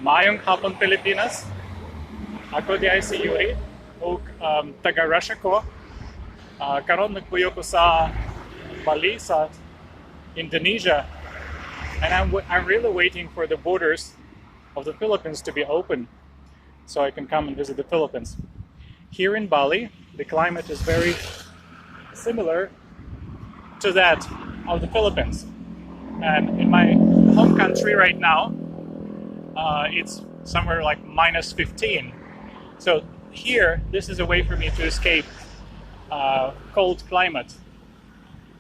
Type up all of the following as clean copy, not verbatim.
Maayong hapon Pilipinas. Ako di ay si Yuri. O taga-Russia ko. Karon nagpuyo ko sa Bali, sa Indonesia. And I'm really waiting for the borders of the Philippines to be open so I can come and visit the Philippines. Here in Bali, the climate is very similar to that of the Philippines. And in my home country right now, it's somewhere like minus 15. So here, this is a way for me to escape cold climate.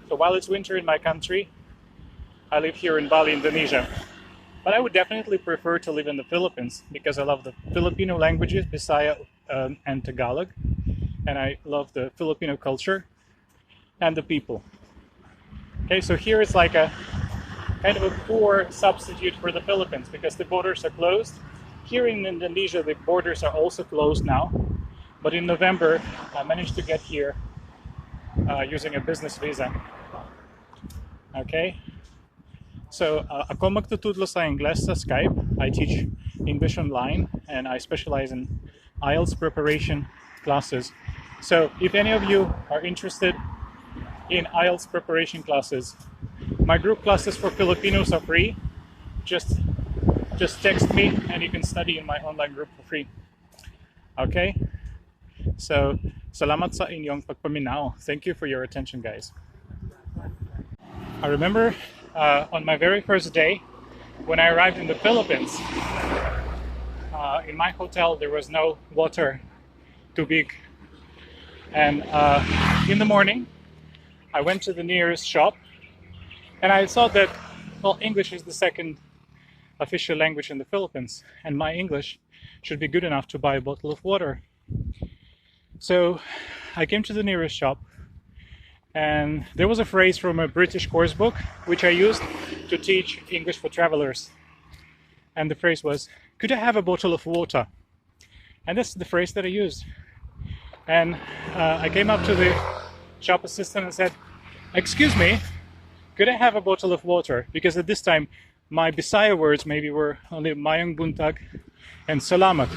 So while it's winter in my country, I live here in Bali, Indonesia. But I would definitely prefer to live in the Philippines because I love the Filipino languages, Bisaya and Tagalog. And I love the Filipino culture and the people. Okay, so here it's like a kind of a poor substitute for the Philippines because the borders are closed. Here in Indonesia, the borders are also closed now. But in November, I managed to get here using a business visa. Okay, so ako magtutudlo sa Ingles sa Skype. I teach English online and I specialize in IELTS preparation classes. So if any of you are interested in IELTS preparation classes, my group classes for Filipinos are free. Just text me and you can study in my online group for free. Okay? So, salamat sa inyong pagpaminaw. Thank you for your attention, guys. I remember on my very first day when I arrived in the Philippines, in my hotel there was no water too big. And in the morning, I went to the nearest shop and I thought that, well, English is the second official language in the Philippines and my English should be good enough to buy a bottle of water. So I came to the nearest shop and there was a phrase from a British course book which I used to teach English for travelers. And the phrase was, "Could I have a bottle of water?" And that's the phrase that I used. And I came up to the shop assistant and said, "Excuse me, could I have a bottle of water?" Because at this time, my Bisaya words maybe were only Mayong Buntag and Salamat.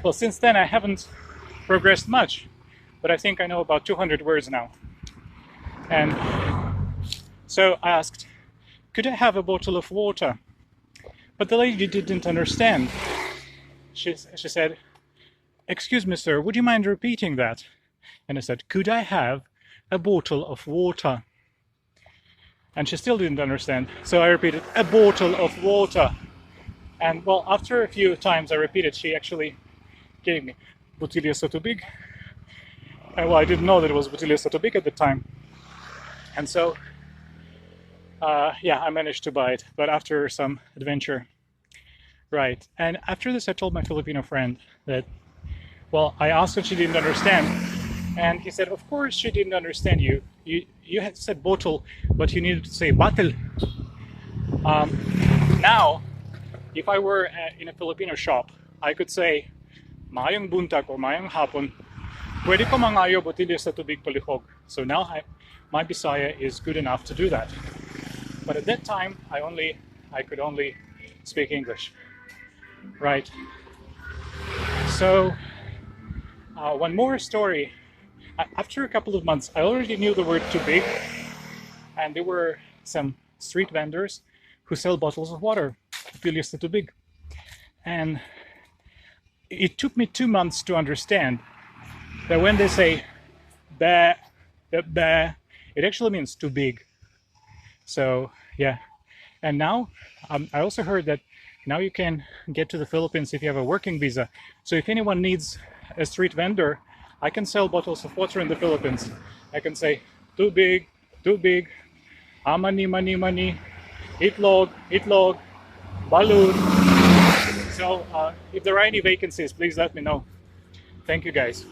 Well, since then I haven't progressed much, but I think I know about 200 words now. And so I asked, "Could I have a bottle of water?" But the lady didn't understand. She said, "Excuse me, sir, would you mind repeating that?" And I said, "Could I have a bottle of water?" And she still didn't understand. So I repeated, "A bottle of water." And well, after a few times I repeated, she actually gave me Botilya sa tubig. And well, I didn't know that it was Botilya sa tubig at the time. And so, yeah, I managed to buy it, but after some adventure. Right. And after this, I told my Filipino friend that, well, I asked if she didn't understand. And he said, "Of course she didn't understand you. You had said bottle, but you needed to say bottle." Now, if I were in a Filipino shop, I could say, "Maayong buntag" or "Maayong hapon. Pwede ko mangayo botilya sa tubig palihog." So now my Bisaya is good enough to do that. But at that time, I could only speak English. Right. So, one more story. After a couple of months, I already knew the word too big, and there were some street vendors who sell bottles of water, botilya sa tubig. And it took me 2 months to understand that when they say "ba, ba," it actually means too big. So yeah, and now I also heard that now you can get to the Philippines if you have a working visa. So if anyone needs a street vendor, I can sell bottles of water in the Philippines. I can say too big, amani, mani, mani, itlog, balloon. So if there are any vacancies, please let me know. Thank you, guys.